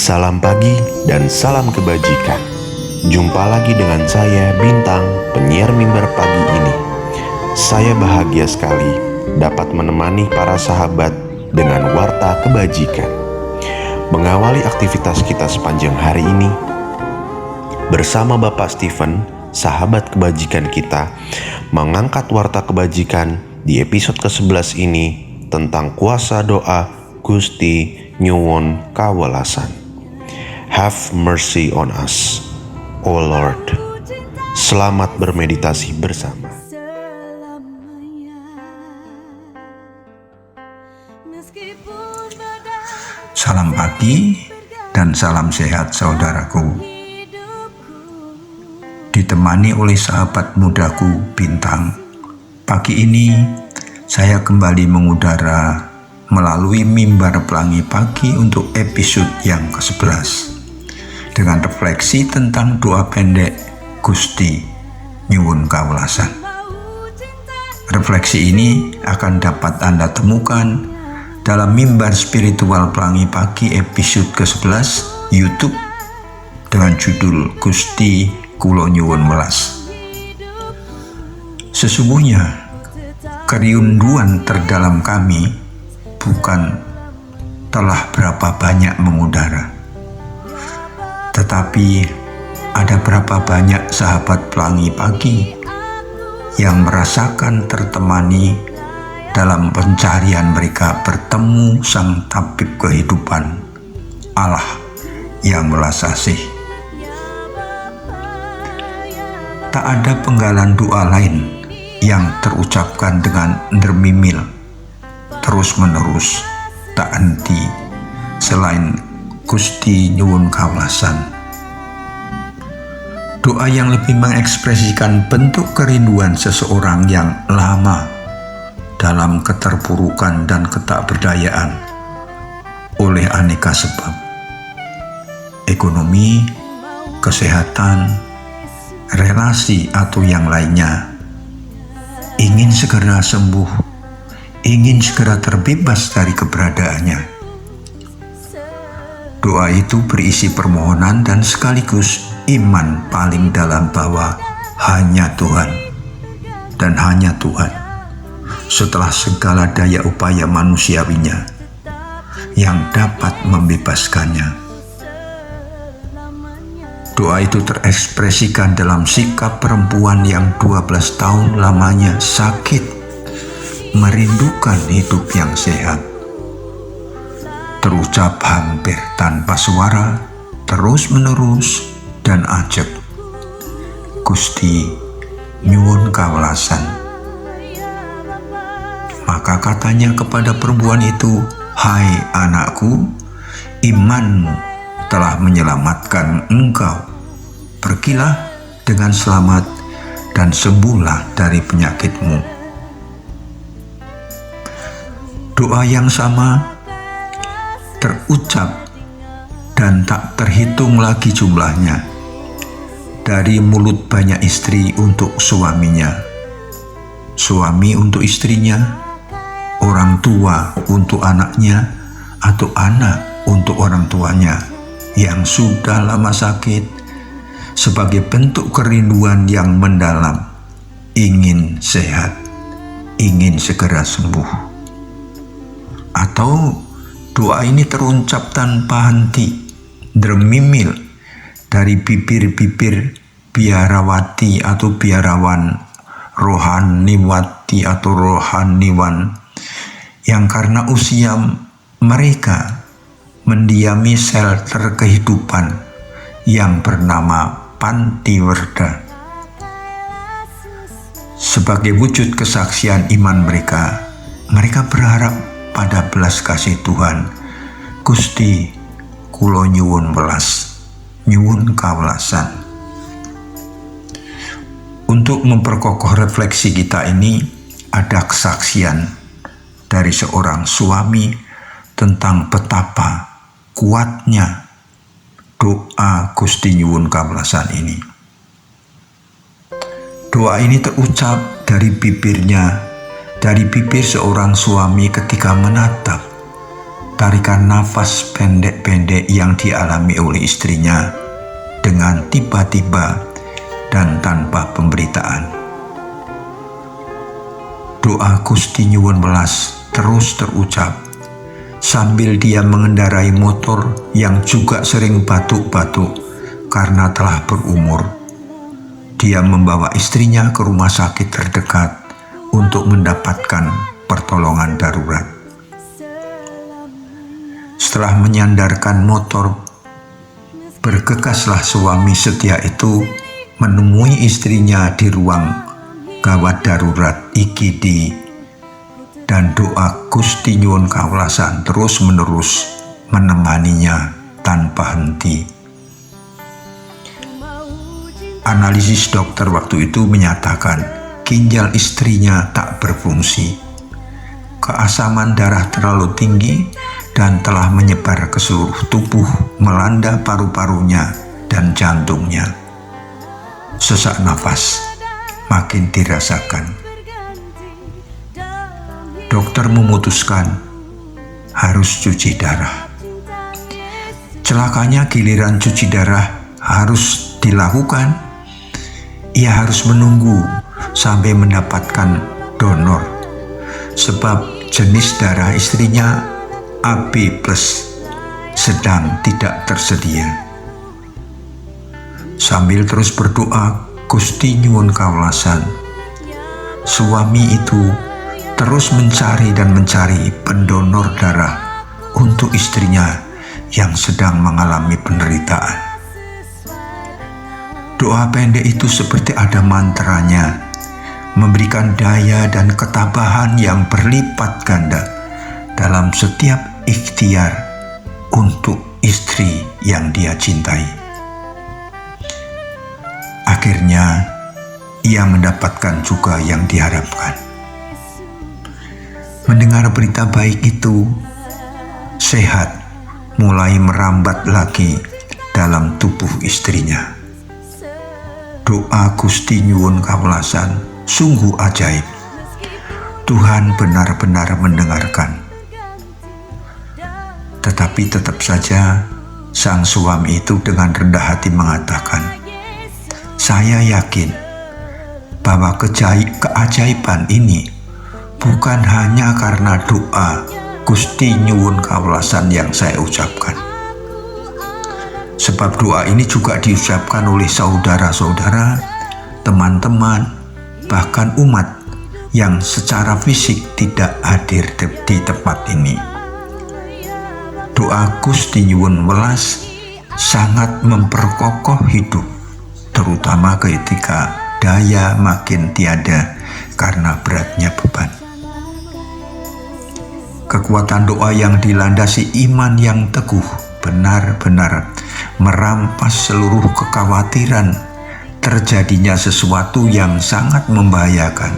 Salam pagi dan salam kebajikan. Jumpa lagi dengan saya, Bintang, penyiar mimbar pagi ini. Saya bahagia sekali dapat menemani para sahabat dengan warta kebajikan. Mengawali aktivitas kita sepanjang hari ini, bersama Bapak Steven, sahabat kebajikan kita, mengangkat warta kebajikan di episode ke-11 ini tentang kuasa doa Gusti nyuwun kawelasan. Have mercy on us, O Lord. Selamat bermeditasi bersama. Salam pagi dan salam sehat saudaraku. Ditemani oleh sahabat mudaku Bintang, pagi ini saya kembali mengudara melalui mimbar pelangi pagi untuk episode yang ke-11 dengan refleksi tentang doa pendek Gusti nyuwun kawelasan. Refleksi ini akan dapat Anda temukan dalam mimbar spiritual pelangi pagi episode ke-11 YouTube dengan judul Gusti Kula Nyuwun Welas. Sesungguhnya kerinduan terdalam kami bukan telah berapa banyak mengudara, tetapi ada berapa banyak sahabat pelangi pagi yang merasakan tertemani dalam pencarian mereka bertemu Sang Tabib kehidupan, Allah yang welas asih. Tak ada penggalan doa lain yang terucapkan dengan dermimil terus menerus tak henti selain Gusti nyuwun kawelasan. Doa yang lebih mengekspresikan bentuk kerinduan seseorang yang lama dalam keterpurukan dan ketakberdayaan oleh aneka sebab, ekonomi, kesehatan, relasi atau yang lainnya, ingin segera sembuh, ingin segera terbebas dari keberadaannya. Doa itu berisi permohonan dan sekaligus iman paling dalam bahwa hanya Tuhan dan hanya Tuhan, setelah segala daya upaya manusiawinya, yang dapat membebaskannya. Doa itu terekspresikan dalam sikap perempuan yang 12 tahun lamanya sakit, merindukan hidup yang sehat. Terucap hampir tanpa suara, terus menerus dan ajak, Gusti nyuwun kawelasan. Maka katanya kepada perempuan itu, "Hai anakku, imanmu telah menyelamatkan engkau. Pergilah dengan selamat dan sembuhlah dari penyakitmu." Doa yang sama terucap dan tak terhitung lagi jumlahnya dari mulut banyak istri untuk suaminya, suami untuk istrinya, orang tua untuk anaknya, atau anak untuk orang tuanya yang sudah lama sakit, sebagai bentuk kerinduan yang mendalam, ingin sehat, ingin segera sembuh. Atau doa ini terucap tanpa henti, dermimil dari bibir-bibir biarawati atau biarawan, rohaniwati atau rohaniwan, yang karena usia mereka mendiami shelter kehidupan yang bernama Pantiwerda. Sebagai wujud kesaksian iman mereka, mereka berharap pada belas kasih Tuhan, Gusti kula nyuwun welas, nyuwun kawelasan. Untuk memperkokoh refleksi kita ini, ada kesaksian dari seorang suami tentang betapa kuatnya doa Gusti nyuwun kawelasan ini. Doa ini terucap dari bibir seorang suami ketika menatap tarikan nafas pendek-pendek yang dialami oleh istrinya dengan tiba-tiba dan tanpa pemberitaan. Doa Gusti nyuwun welas terus terucap sambil dia mengendarai motor yang juga sering batuk-batuk karena telah berumur. Dia membawa istrinya ke rumah sakit terdekat untuk mendapatkan pertolongan darurat. Setelah menyandarkan motor, bergegaslah suami setia itu menemui istrinya di ruang gawat darurat IGD, dan doa Gusti nyuwun kawelasan terus-menerus menemaninya tanpa henti. Analisis dokter waktu itu menyatakan ginjal istrinya tak berfungsi, keasaman darah terlalu tinggi dan telah menyebar ke seluruh tubuh, melanda paru-parunya dan jantungnya. Sesak nafas makin dirasakan. Dokter memutuskan harus cuci darah. Celakanya giliran cuci darah harus dilakukan, ia harus menunggu sampai mendapatkan donor, sebab jenis darah istrinya AB+, sedang tidak tersedia. Sambil terus berdoa Gusti nyuwun kawelasan, suami itu terus mencari dan mencari pendonor darah untuk istrinya yang sedang mengalami penderitaan. Doa pendek itu seperti ada mantranya, memberikan daya dan ketabahan yang berlipat ganda dalam setiap ikhtiar untuk istri yang dia cintai. Akhirnya, ia mendapatkan juga yang diharapkan. Mendengar berita baik itu, sehat mulai merambat lagi dalam tubuh istrinya. Doa Gusti nyuwun kawelasan sungguh ajaib. Tuhan benar-benar mendengarkan. Tetapi tetap saja sang suami itu dengan rendah hati mengatakan, "Saya yakin bahwa keajaiban ini bukan hanya karena doa Gusti nyuwun kawelasan yang saya ucapkan. Sebab doa ini juga diucapkan oleh saudara-saudara, teman-teman, bahkan umat yang secara fisik tidak hadir di tempat ini. Doa Gusti nyuwun welas sangat memperkokoh hidup, terutama ketika daya makin tiada karena beratnya beban. Kekuatan doa yang dilandasi iman yang teguh benar-benar merampas seluruh kekhawatiran terjadinya sesuatu yang sangat membahayakan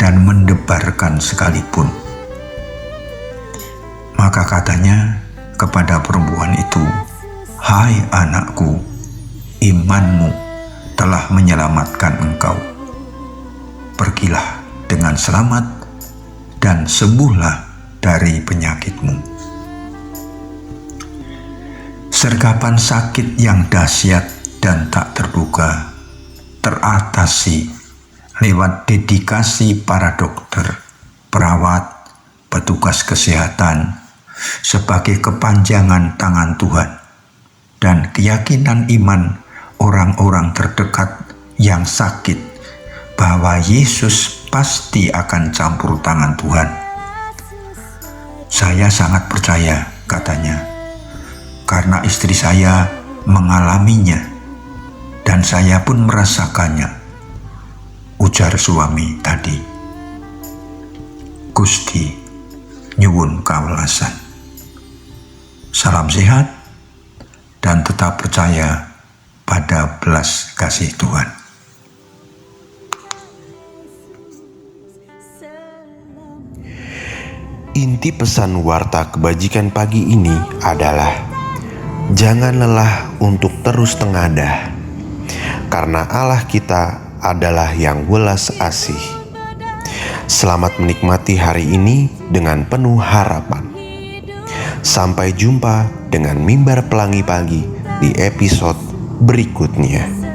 dan mendebarkan sekalipun. Maka katanya kepada perempuan itu, "Hai anakku, imanmu telah menyelamatkan engkau. Pergilah dengan selamat dan sembuhlah dari penyakitmu." Sergapan sakit yang dahsyat dan tak terduga teratasi lewat dedikasi para dokter, perawat, petugas kesehatan sebagai kepanjangan tangan Tuhan dan keyakinan iman orang-orang terdekat yang sakit bahwa Yesus pasti akan campur tangan Tuhan. "Saya sangat percaya," katanya, "karena istri saya mengalaminya dan saya pun merasakannya," ujar suami tadi. Gusti nyuwun kawelasan. Salam sehat dan tetap percaya pada belas kasih Tuhan. Inti pesan warta kebajikan pagi ini adalah jangan lelah untuk terus tengadah, karena Allah kita adalah yang welas asih. Selamat menikmati hari ini dengan penuh harapan. Sampai jumpa dengan Mimbar Pelangi Pagi di episode berikutnya.